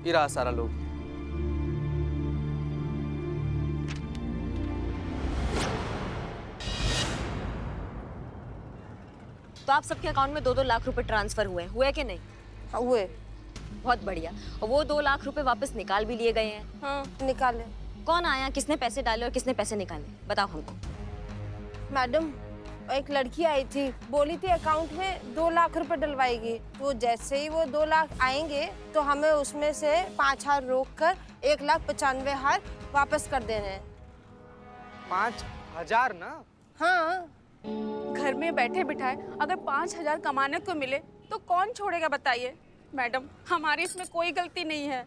ये रहा सारा लोग। तो आप सबके अकाउंट में 2-2 लाख रुपए ट्रांसफर हुए कि नहीं? हाँ, हुए। बहुत बढ़िया। और वो 2 लाख रुपए वापस निकाल भी लिए गए हैं। हाँ, निकाले। कौन आया, किसने पैसे डाले और किसने पैसे निकाले, बताओ हमको। मैडम, एक लड़की आई थी, बोली थी अकाउंट में 2 लाख रुपए डलवाएगी। तो जैसे ही वो 2 लाख आएंगे तो हमें उसमें से 5,000 रोक कर 1,95,000 वापस कर देने हैं। 5,000 ना? हाँ। घर में बैठे बिठाए अगर 5,000 कमाने को मिले तो कौन छोड़ेगा बताइए। मैडम, हमारी इसमें कोई गलती नहीं है।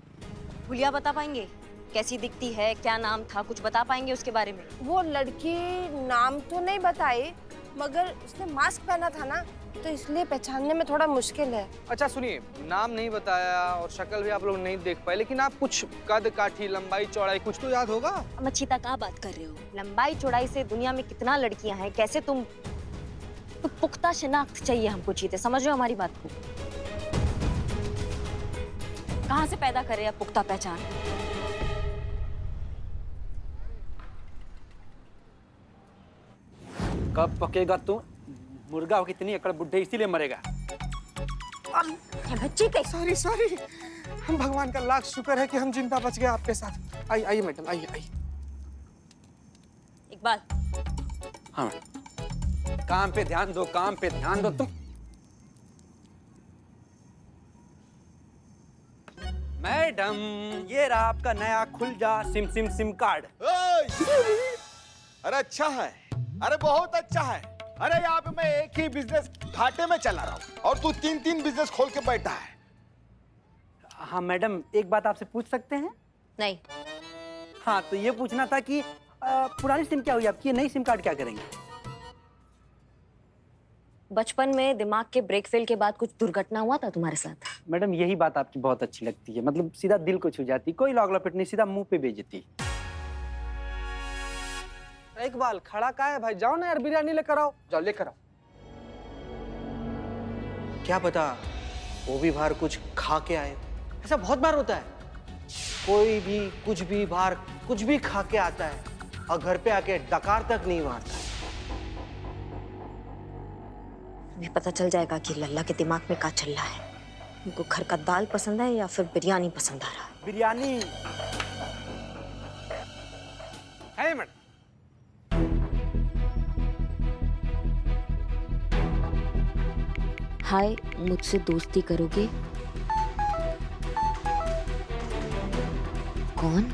हुलिया बता पाएंगे कैसी दिखती है, क्या नाम था, कुछ बता पाएंगे उसके बारे में? वो लड़की नाम तो नहीं बताई, मगर उसने मास्क पहना था ना, तो इसलिए पहचानने में थोड़ा मुश्किल है। अच्छा सुनिए, नाम नहीं बताया और शक्ल भी आप लोग नहीं देख पाए, लेकिन आप कुछ कद काठी, लंबाई चौड़ाई कुछ तो याद होगा। मच्छीता क्या बात कर रहे हो? लंबाई चौड़ाई से दुनिया में कितना लड़कियां हैं, कैसे तुम? तो पुख्ता शिनाख्त चाहिए हमको चीते, समझ रहे हो हमारी बात को? कहाँ से पैदा करे अब पुख्ता पहचान? कब पकेगा तू? मुर्गा हो कितनी एकड़ बुढ़े इसीलिए मरेगा। बच्ची के सॉरी सॉरी, हम भगवान का लाख शुक्र है कि हम जिंदा बच गए आपके साथ। आइए आइए मैडम, आइए आइए। इकबाल, हाँ, काम पे ध्यान दो, काम पे ध्यान दो तुम। मैडम, ये रहा आपका नया खुल जा सिम कार्ड। अरे अच्छा है, अरे बहुत अच्छा है। अरे यहाँ पे मैं एक ही बिजनेस घाटे में चला रहा हूँ और तू 3-3 बिजनेस खोल के बैठा है। हाँ मैडम, एक बात आपसे पूछ सकते हैं? नहीं। हाँ, तो ये पूछना था कि पुरानी सिम क्या हुई आपकी, नई सिम कार्ड क्या करेंगे? बचपन में दिमाग के ब्रेक फेल के बाद कुछ दुर्घटना हुआ था तुम्हारे साथ? मैडम, यही बात आपकी बहुत अच्छी लगती है, मतलब सीधा दिल को छू जाती, कोई लॉग लपेट नहीं, सीधा मुंह पे बेइज्जती। इकबाल खड़ा का है भाई, जाओ ना यार, बिरयानी लेकर आओ, जाओ लेकर आओ। क्या पता वो भी बाहर कुछ खा के आए। ऐसा बहुत बार होता है, कोई भी कुछ भी बाहर कुछ भी खा के आता है और घर पे आके डकार तक नहीं मारता। अभी पता चल जाएगा कि लल्ला के दिमाग में क्या चल रहा है। उनको घर का दाल पसंद है या फिर बिरयानी पसंद आ रहा है? बिरयानी है मैडम। हाय, मुझसे दोस्ती करोगे? कौन?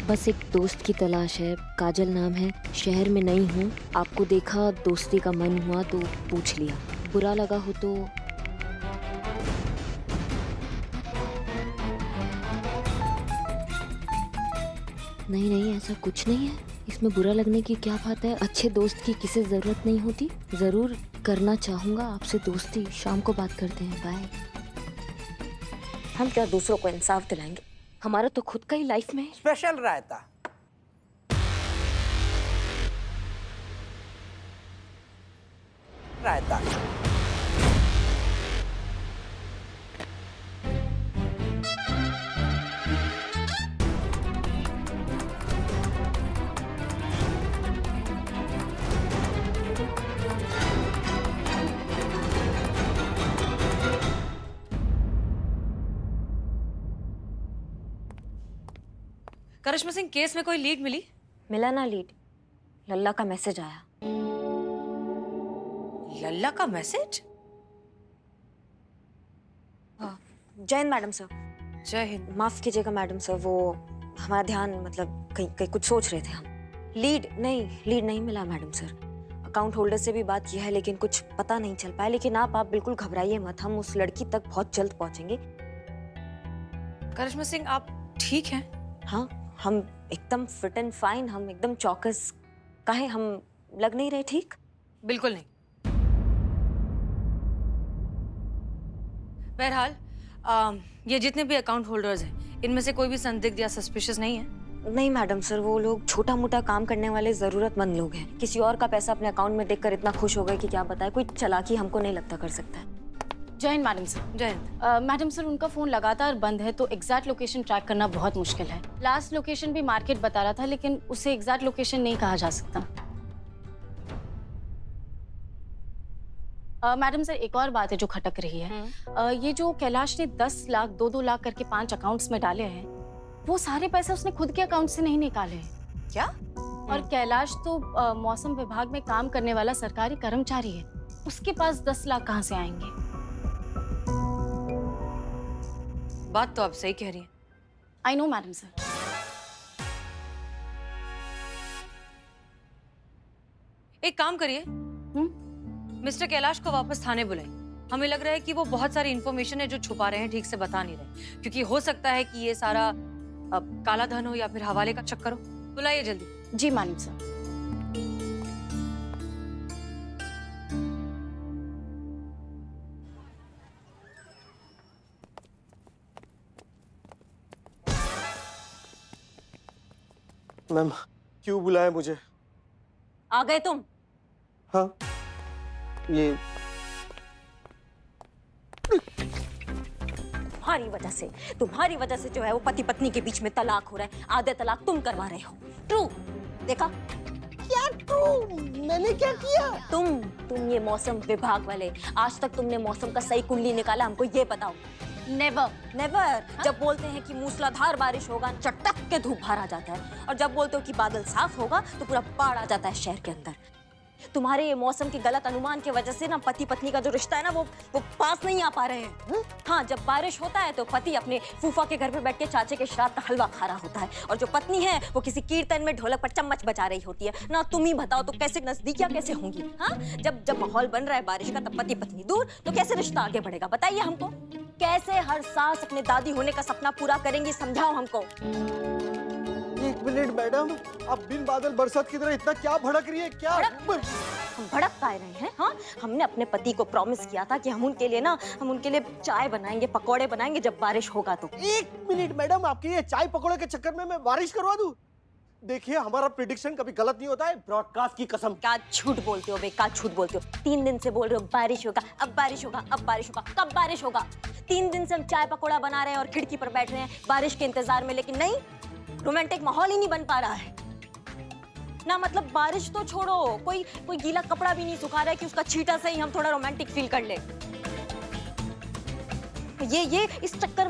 बस एक दोस्त की तलाश है, काजल नाम है, शहर में नई हूँ, आपको देखा, दोस्ती का मन हुआ तो पूछ लिया, बुरा लगा हो तो? नहीं नहीं, ऐसा कुछ नहीं है, इसमें बुरा लगने की क्या बात है? अच्छे दोस्त की किसी जरूरत नहीं होती। जरूर करना चाहूंगा आपसे दोस्ती, शाम को बात करते हैं, बाय। हम क्या दूसरों को इंसाफ दिलाएंगे? हमारा तो खुद का ही लाइफ में स्पेशल रायता। रायता करिश्मा सिंह, केस में कोई लीड मिली? मिला ना लीड, लल्ला का मैसेज आया। लल्ला का मैसेज? जय हिंद मैडम सर। जय हिंद। माफ कीजिएगा मैडम सर, वो हमारा ध्यान मतलब कहीं कुछ सोच रहे थे हम। लीड नहीं मिला मैडम सर। अकाउंट होल्डर से भी बात किया है लेकिन कुछ पता नहीं चल पाया। लेकिन आप बिल्कुल घबराइए मत, हम उस लड़की तक बहुत जल्द पहुंचेंगे। करिश्मा सिंह, आप ठीक हैं? हाँ, हम एकदम फिट एंड फाइन, हम एकदम चौकस। काहे हम लग नहीं रहे ठीक? बिल्कुल नहीं। बहरहाल ये जितने भी अकाउंट होल्डर्स हैं, इनमें से कोई भी संदिग्ध या सस्पिशियस नहीं है? नहीं मैडम सर, वो लोग छोटा मोटा काम करने वाले जरूरतमंद लोग हैं। किसी और का पैसा अपने अकाउंट में देखकर इतना खुश हो गए कि क्या बताए। कोई चालाकी हमको नहीं लगता कर सकता है। जय हिंद मैडम सर। जय हिंद। मैडम सर, उनका फोन लगातार बंद है तो एग्जैक्ट लोकेशन ट्रैक करना बहुत मुश्किल है। लास्ट लोकेशन भी मार्केट बता रहा था, लेकिन उसे एग्जैक्ट लोकेशन नहीं कहा जा सकता। मैडम सर, एक और बात है जो खटक रही है। ये जो कैलाश ने 10 लाख 2-2 लाख करके 5 अकाउंट्स में डाले हैं, वो सारे पैसे उसने खुद के अकाउंट से नहीं निकाले हैं। क्या? और कैलाश तो मौसम विभाग में काम करने वाला सरकारी कर्मचारी है, उसके पास 10 लाख कहाँ से आएंगे? बात तो आप सही कह रही हैं। I know madam sir. एक काम करिए, मिस्टर कैलाश को वापस थाने बुलाएं। हमें लग रहा है कि वो बहुत सारी इन्फॉर्मेशन है जो छुपा रहे हैं, ठीक से बता नहीं रहे, क्योंकि हो सकता है कि ये सारा काला धन हो या फिर हवाले का चक्कर हो। बुलाइए जल्दी। जी मैडम सर। मैम, क्यों बुलाया मुझे? आ गए तुम? हाँ, ये तुम्हारी वजह से जो है वो पति पत्नी के बीच में तलाक हो रहा है। आधे तलाक तुम करवा रहे हो। ट्रू, देखा? क्या ट्रू? मैंने क्या किया? तुम ये मौसम विभाग वाले, आज तक तुमने मौसम का सही कुंडली निकाला? हमको ये बताओ। नेवर। जब बोलते हैं कि मूसलाधार बारिश होगा, चटक के धूप बाहर आ जाता है, और जब बोलते हो कि बादल साफ होगा तो पूरा बाढ़ आ जाता है शहर के अंदर। तुम्हारे ये मौसम के गलत अनुमान की वजह से ना पति पत्नी का जो रिश्ता है ना वो पास नहीं आ पा रहे हैं। हाँ, जब बारिश होता है तो पति अपने फूफा के घर पे बैठ के चाचे के श्राद्ध का हलवा खा रहा होता है, और जो पत्नी है वो किसी कीर्तन में ढोलक पर चम्मच बजा रही होती है ना। तुम ही बताओ तो कैसे नजदीकियां कैसे होंगी? हाँ, जब माहौल बन रहा है बारिश का, तब पति पत्नी दूर, तो कैसे रिश्ता आगे बढ़ेगा? बताइए हमको। कैसे हर सास अपने दादी होने का सपना पूरा करेंगी? समझाओ हमको। एक मिनट मैडम, आप बिन बादल बरसात की तरह इतना क्या भड़क रही है? क्या हम भड़क पाए रहे हैं? हाँ, हमने अपने पति को प्रॉमिस किया था कि हम उनके लिए चाय बनाएंगे, पकौड़े बनाएंगे जब बारिश होगा तो। एक मिनट मैडम, आपके ये चाय पकौड़े के चक्कर में मैं बारिश करवा दूं? देखिए, हमारा प्रेडिक्शन कभी गलत नहीं होता है, ब्रॉडकास्ट की कसम। क्या झूठ बोलते हो बे, क्या झूठ बोलते हो? 3 दिन से बोल रहे हो बारिश होगा, अब बारिश होगा, अब बारिश होगा। कब बारिश होगा? 3 दिन से हम चाय पकौड़ा बना रहे हैं और खिड़की पर बैठ रहे हैं बारिश के इंतजार में, लेकिन नहीं, रोमांटिक माहौल ही नहीं बन पा रहा है ना। मतलब बारिश तो छोड़ो, कोई गीला कपड़ा भी नहीं सुखा रहा है कि उसका छींटा से ही हम थोड़ा रोमांटिक फील कर ले। ये इस चक्कर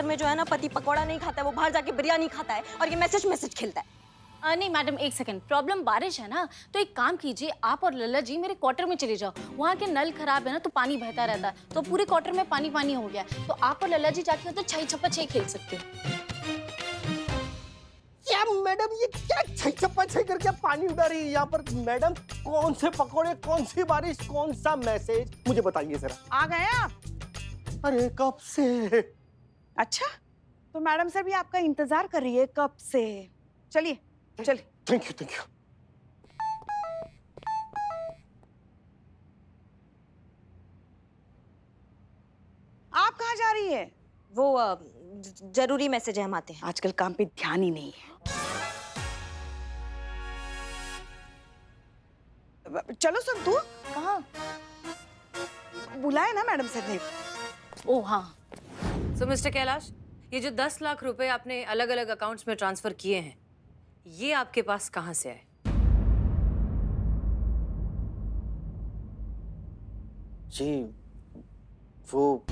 में जो है ना, पति पकौड़ा नहीं खाता है, वो बाहर जाके बिरयानी खाता है और ये मैसेज खेलता है। नहीं मैडम, एक सेकंड। प्रॉब्लम बारिश है ना, तो एक काम कीजिए, आप और लल्ला जी मेरे क्वार्टर में चले जाओ। वहाँ के नल खराब है ना, तो पानी बहता रहता है, तो पूरे क्वार्टर में पानी हो गया, तो आप और लल्ला जी जाके उधर छई छप्पा छई खेल सकते हो। क्या मैडम, ये क्या छई छप्पा छई करके पानी उड़ा रही है यहाँ पर? मैडम, कौन से पकौड़े, कौन सी बारिश, कौन सा मैसेज, मुझे बताइए जरा। आ गए आप? अरे कब से? अच्छा, तो मैडम सर भी आपका इंतजार कर रही है कब से। चलिए। Thank you. आप कहाँ जा रही है? वो जरूरी मैसेज है, हम आते हैं। आजकल काम पे ध्यान ही नहीं है। चलो सब, तू कहाँ? बुलाए ना मैडम सर ने। ओ हाँ। सो मिस्टर कैलाश, ये जो 10 लाख रुपए आपने अलग अलग अकाउंट्स में ट्रांसफर किए हैं, ये आपके पास कहाँ से आए? जी, वो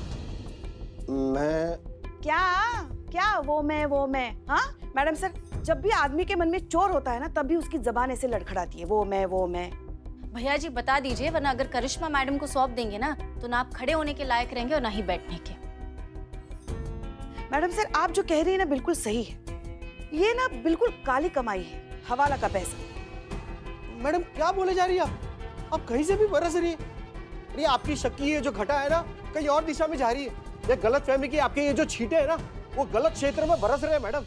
मैं क्या वो मैं? हाँ मैडम सर, जब भी आदमी के मन में चोर होता है ना, तब भी उसकी जबान ऐसे लड़खड़ाती है, वो मैं। भैया जी बता दीजिए, वरना अगर करिश्मा मैडम को सौंप देंगे ना, तो ना आप खड़े होने के लायक रहेंगे और ना ही बैठने के। मैडम सर, आप जो कह रही है ना बिल्कुल सही है। ये ना बिल्कुल काली कमाई है, हवाला का पैसा। मैडम क्या बोले जा रही है आप कहीं से भी बरस रही है। ये आपकी शक्की है जो घटा है ना, कहीं और दिशा में जा रही है। ये गलत फहमी की आपके ये जो छींटे है ना, वो गलत क्षेत्र में बरस रहे हैं मैडम।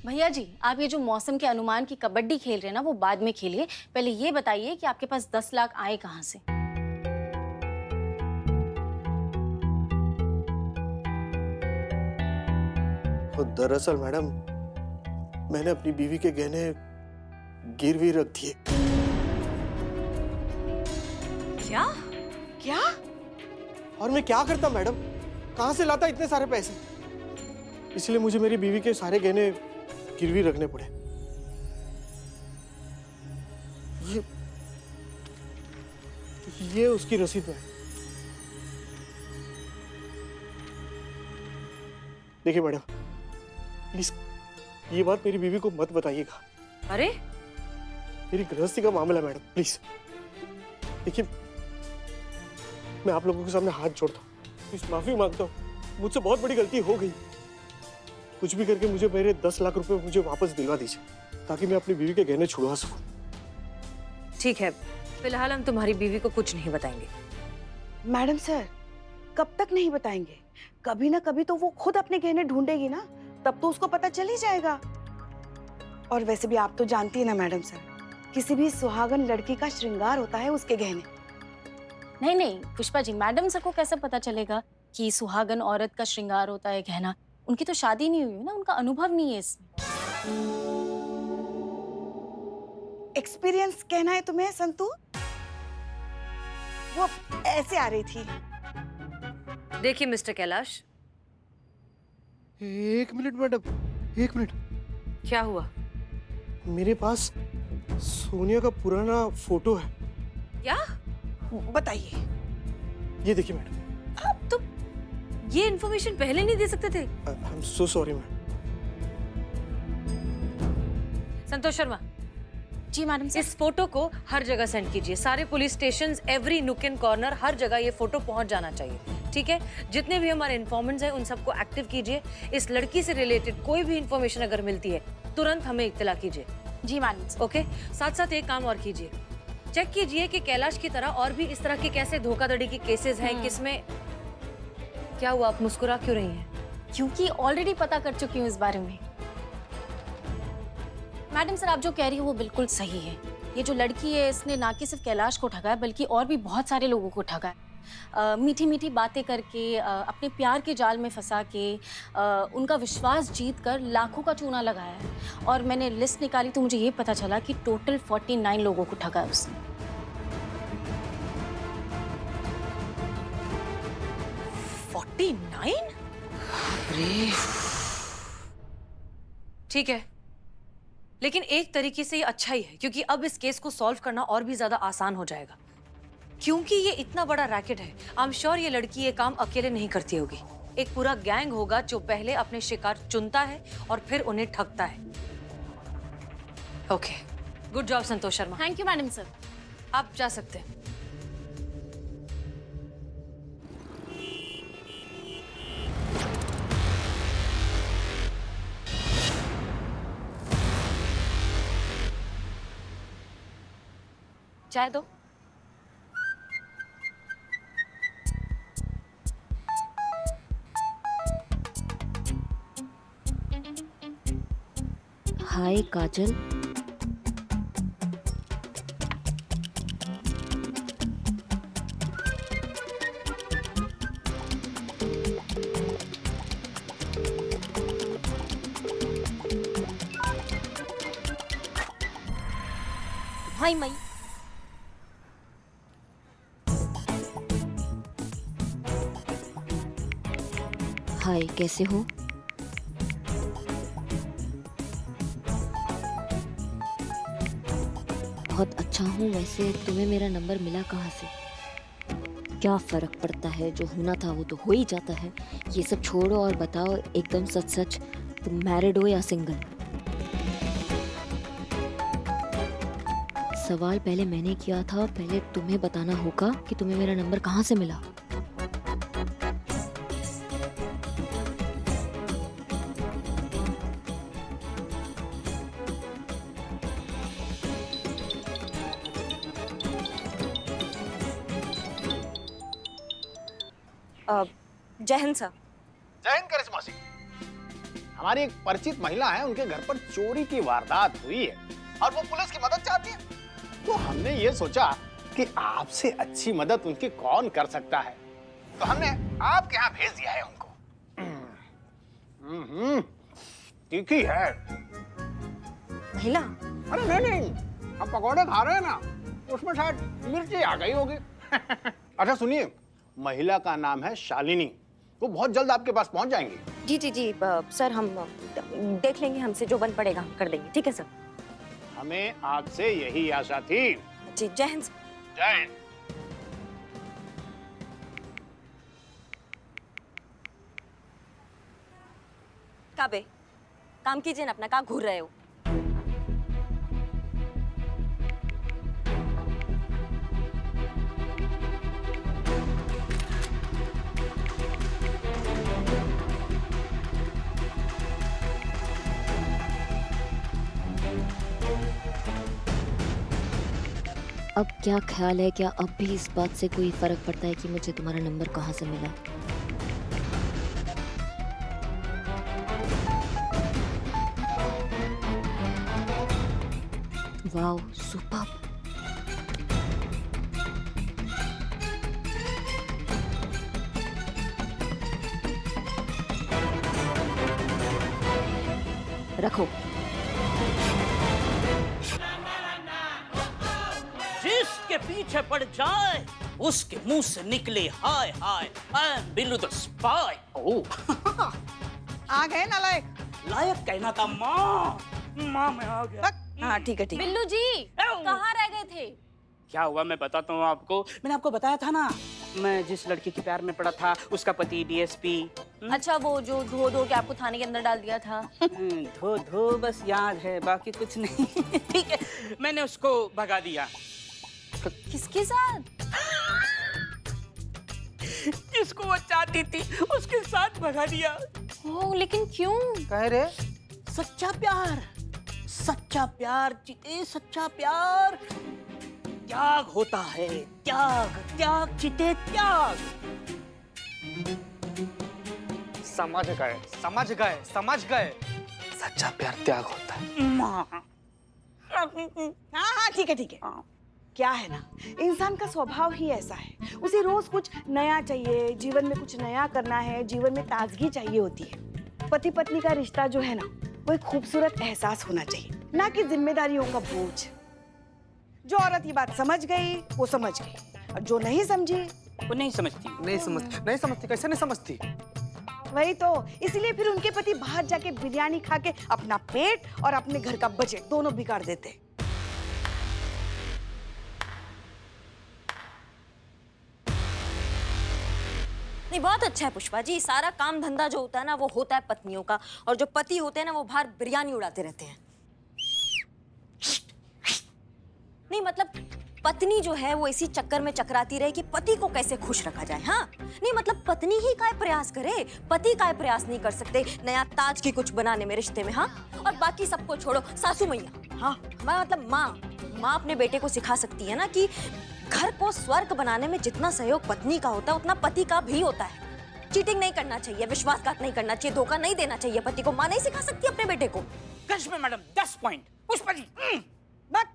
भैया जी, आप ये जो मौसम के अनुमान की कबड्डी खेल रहे हैं ना, वो बाद में खेलिए। पहले ये बताइए कि आपके पास 10 लाख आए कहाँ से? दरअसल मैडम, मैंने अपनी बीवी के गहने गिरवी रख दिए। क्या? क्या? और मैं क्या करता मैडम, कहां से लाता इतने सारे पैसे? इसलिए मुझे मेरी बीवी के सारे गहने गिरवी रखने पड़े। ये उसकी रसीद है। देखिए मैडम, प्लीज ये बात मेरी बीवी को मत बताइएगा। अरे मेरी गृहस्थी का मामला है मैडम, प्लीज। देखिए, मैं आप लोगों के सामने हाथ जोड़ता हूँ, प्लीज माफी मांगता हूँ। मुझसे बहुत बड़ी गलती हो गई। कुछ भी करके मुझे मेरे 10 लाख रुपए मुझे वापस दिलवा दीजिए, ताकि मैं अपनी बीवी के गहने छुड़वा सकूं। ठीक है, फिलहाल हम तुम्हारी बीवी को कुछ नहीं बताएंगे। मैडम सर, कब तक नहीं बताएंगे? कभी ना कभी तो वो खुद अपने गहने ढूंढेगी ना, तब तो उसको पता चल ही जाएगा। और वैसे भी आप तो जानती है ना मैडम सर, किसी भी सुहागन लड़की का श्रृंगार होता है उसके गहने। नहीं नहीं पुष्पा जी, मैडम सर को कैसे पता चलेगा कि सुहागन औरत का श्रृंगार होता है गहना? उनकी तो शादी नहीं हुई ना, उनका अनुभव नहीं है इसमें। एक्सपीरियंस कहना है तुम्हें संतू? वो ऐसे आ रही थी। देखिए मिस्टर कैलाश। एक मिनट मैडम, एक मिनट। क्या हुआ? मेरे पास सोनिया का पुराना फोटो है। क्या? बताइए। ये देखिए मैडम। आप तो ये इन्फॉर्मेशन पहले नहीं दे सकते थे। I am so sorry madam. Santosh Sharma ji madam sir. इस फोटो को हर जगह सेंड कीजिए, सारे police station, every nook and corner, हर जगह ये फोटो पहुंच जाना चाहिए। ठीक है, जितने भी हमारे इन्फॉर्मेंट्स हैं उन सबको एक्टिव कीजिए। इस लड़की से रिलेटेड कोई भी इन्फॉर्मेशन अगर मिलती है तुरंत हमें इत्तला कीजिए। जी मैडम सर। ओके, साथ साथ एक काम और कीजिए, चेक कीजिए कि कैलाश की तरह और भी इस तरह के कैसे धोखाधड़ी के केसेस हैं, किसमें। क्या हुआ, आप मुस्कुरा क्यों रही हैं? क्योंकि ऑलरेडी पता कर चुकी हूँ इस बारे में। मैडम सर, आप जो कह रही हो वो बिल्कुल सही है। ये जो लड़की है इसने ना कि सिर्फ कैलाश को ठगा है बल्कि और भी बहुत सारे लोगों को ठगा है। मीठी मीठी बातें करके, अपने प्यार के जाल में फंसा के, उनका विश्वास जीत कर लाखों का चूना लगाया है। और मैंने लिस्ट निकाली तो मुझे ये पता चला कि टोटल 49 लोगों को ठगा है उसने। 49? अरे ठीक है, लेकिन एक तरीके से ये अच्छा ही है, क्योंकि अब इस केस को सॉल्व करना और भी ज्यादा आसान हो जाएगा। क्योंकि ये इतना बड़ा रैकेट है, आई एम श्योर ये लड़की ये काम अकेले नहीं करती होगी। एक पूरा गैंग होगा जो पहले अपने शिकार चुनता है और फिर उन्हें ठगता है। Okay, good job Santosh Sharma. Thank you madam sir. आप जा सकते हैं। चाय दो। हाय काजल, हाय मई। हाय, कैसे हो? बहुत अच्छा हूँ। वैसे तुम्हें मेरा नंबर मिला कहाँ से? क्या फर्क पड़ता है, जो होना था वो तो हो ही जाता है। ये सब छोड़ो और बताओ एकदम सच सच, तुम मैरिड हो या सिंगल? सवाल पहले मैंने किया था, पहले तुम्हें बताना होगा कि तुम्हें मेरा नंबर कहाँ से मिला। जय हिंद सर। जय हिंद करिश्मा सिंह। हमारी एक परिचित महिला है, उनके घर पर चोरी की वारदात हुई है और वो पुलिस की मदद चाहती है। तो हमने ये सोचा कि आपसे अच्छी मदद उनकी कौन कर सकता है, तो हमने आपके यहाँ भेज दिया है उनको। ठीक ही है। महिला? अरे नहीं नहीं, हम पकौड़े खा रहे हैं ना, उसमें शायद मिर्ची आ गई होगी। अच्छा सुनिए, महिला का नाम है शालिनी, वो बहुत जल्द आपके पास पहुंच जाएंगी। जी जी जी सर, हम देख लेंगे, हमसे जो बन पड़ेगा हम कर देंगे। ठीक है सर। हमें आपसे यही आशा थी। जी, जय हिंद। जय हिंद। काबे, काम कीजिए ना अपना, कहाँ घूर रहे हो? अब क्या ख्याल है, क्या अब भी इस बात से कोई फर्क पड़ता है कि मुझे तुम्हारा नंबर कहाँ से मिला? Wow, superb. रखो। जिसके पीछे पड़ जाए उसके मुंह से निकले हाय हाय, I am Billu the spy. ओह आ गए नालायक। लायक कहना था माँ, माँ मैं आ गया। हाँ ठीक है ठीक है। बिल्लू जी कहाँ रह गए थे? क्या हुआ मैं बताता हूँ आपको। मैंने आपको बताया था ना, मैं जिस लड़की के प्यार में पड़ा था उसका पति डीएसपी। अच्छा, वो जो धो धो के आपको थाने के अंदर डाल दिया था। धो धो बस याद है, बाकी कुछ नहीं। ठीक है, मैंने उसको भगा दिया। किसके साथ? जिसको वो चाहती थी उसके साथ भगा दिया। ओह, लेकिन क्यों? कह रे? सच्चा प्यार, सच्चा प्यार चिते, सच्चा प्यार त्याग होता है। त्याग त्याग चिते त्याग। समझ गए, समझ गए, समझ गए। सच्चा प्यार त्याग होता है। हाँ हाँ ठीक है ठीक है। क्या है ना, इंसान का स्वभाव ही ऐसा है, उसे रोज कुछ नया चाहिए, जीवन में कुछ नया करना है, जीवन में ताजगी चाहिए होती है। पति पत्नी का रिश्ता जो है ना, वो एक खूबसूरत एहसास होना चाहिए, ना कि जिम्मेदारियों का बोझ। जो औरत ये बात समझ गई वो समझ गई, और जो नहीं समझी वो नहीं समझती। नहीं समझती, कैसे नहीं समझती? वही तो, इसलिए फिर उनके पति बाहर जाके बिरयानी खा के अपना पेट और अपने घर का बजट दोनों बिगाड़ देते। नहीं, बहुत अच्छा है पुष्पा जी। सारा काम धंधा जो होता है ना, वो होता है पत्नियों का, और जो पति होते हैं ना, वो बाहर बिरयानी उड़ाते रहते हैं। नहीं मतलब पत्नी जो है वो इसी चक्कर में चकराती रहे कि पति को कैसे खुश रखा जाए। हाँ नहीं मतलब पत्नी ही काय प्रयास करे, पति काय प्रयास नहीं कर सकते नया ताज की कुछ बनाने में रिश्ते में। हाँ, और बाकी सबको छोड़ो, सासू मैया, हाँ मैं मतलब माँ अपने बेटे को सिखा सकती है ना कि घर को स्वर्ग बनाने में जितना सहयोग पत्नी का होता है उतना पति का भी होता है। चीटिंग नहीं करना चाहिए, विश्वासघात नहीं करना चाहिए, धोखा नहीं देना चाहिए पति को। माँ नहीं सिखा सकती अपने बेटे को। Karishma madam 10 point. Pushpa ji but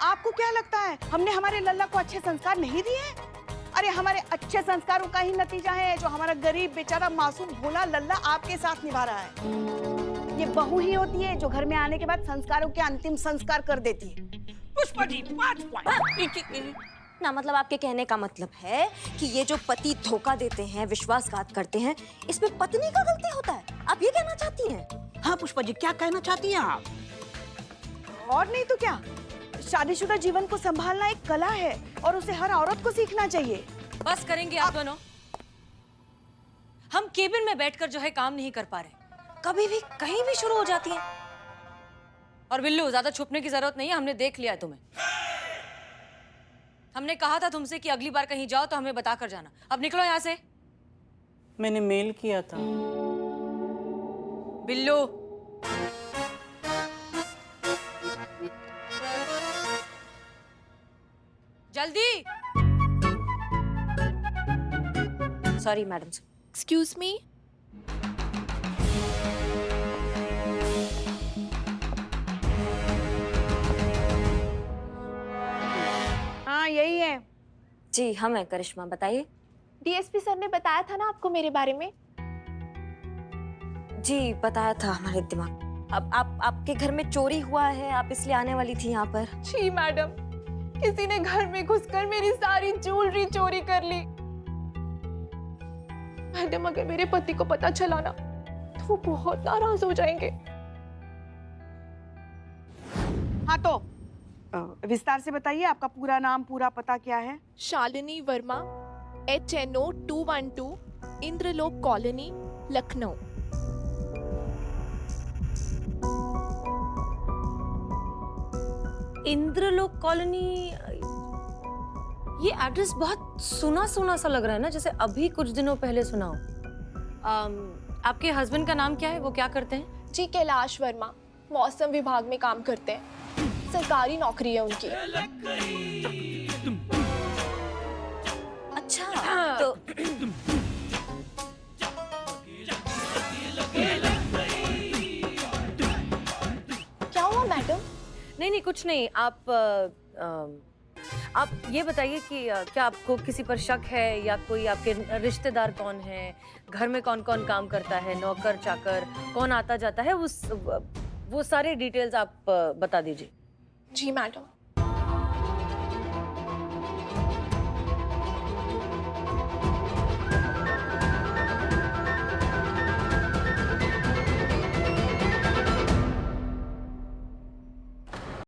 आपको क्या लगता है हमने हमारे लल्ला को अच्छे संस्कार नहीं दिए हैं? अरे हमारे अच्छे संस्कारों का ही नतीजा है जो हमारा गरीब बेचारा मासूम भोला लल्ला आपके साथ निभा रहा है। ये बहू ही होती है जो घर में आने के बाद संस्कारों के अंतिम संस्कार कर देती है। पुष्पा जी 5 पॉइंट। ना मतलब आपके कहने का मतलब है कि ये जो पति धोखा देते हैं, विश्वासघात करते हैं, इसमें पत्नी का गलती होता है, आप ये कहना चाहती हैं? हाँ पुष्पा जी, क्या कहना चाहती हैं आप? और नहीं तो क्या, शादीशुदा जीवन को संभालना एक कला है और उसे हर औरत को सीखना चाहिए। बस करेंगे आप दोनों। हम केबिन में बैठकर जो है काम नहीं कर पा रहे, कभी भी कहीं भी शुरू हो जाती है। और बिल्लू, ज्यादा छुपने की जरूरत नहीं है, हमने देख लिया है तुम्हें। हमने कहा था तुमसे कि अगली बार कहीं जाओ तो हमें बता कर जाना। अब निकलो यहाँ से। मैंने मेल किया था। बिल्लू, जल्दी। Sorry madam. Excuse me. हाँ यही है जी। हम है करिश्मा, बताइए। डीएसपी सर ने बताया था ना आपको मेरे बारे में? जी बताया था हमारे दिमाग। अब आपके घर में चोरी हुआ है, आप इसलिए आने वाली थी यहाँ पर? जी मैडम, किसी ने घर में घुसकर मेरी सारी ज्वेलरी चोरी कर ली। मैडम, अगर मेरे पति को पता चला ना तो वो बहुत नाराज हो जाएंगे। हाँ तो विस्तार से बताइए, आपका पूरा नाम, पूरा पता क्या है? Shalini Verma, HNO 212, Indralok colony, Lucknow. Indralok colony, ये एड्रेस बहुत सुना सुना सा लग रहा है ना, जैसे अभी कुछ दिनों पहले सुना हो। आपके हस्बैंड का नाम क्या है, वो क्या करते हैं? जी कैलाश वर्मा, मौसम विभाग में काम करते हैं, सरकारी नौकरी है उनकी। अच्छा, तो क्या हुआ मैडम? नहीं कुछ नहीं। आप ये बताइए कि क्या आपको किसी पर शक है, या कोई आपके रिश्तेदार कौन है, घर में कौन कौन काम करता है, नौकर चाकर कौन आता जाता है, वो सारे डिटेल्स आप बता दीजिए। जी मैडम।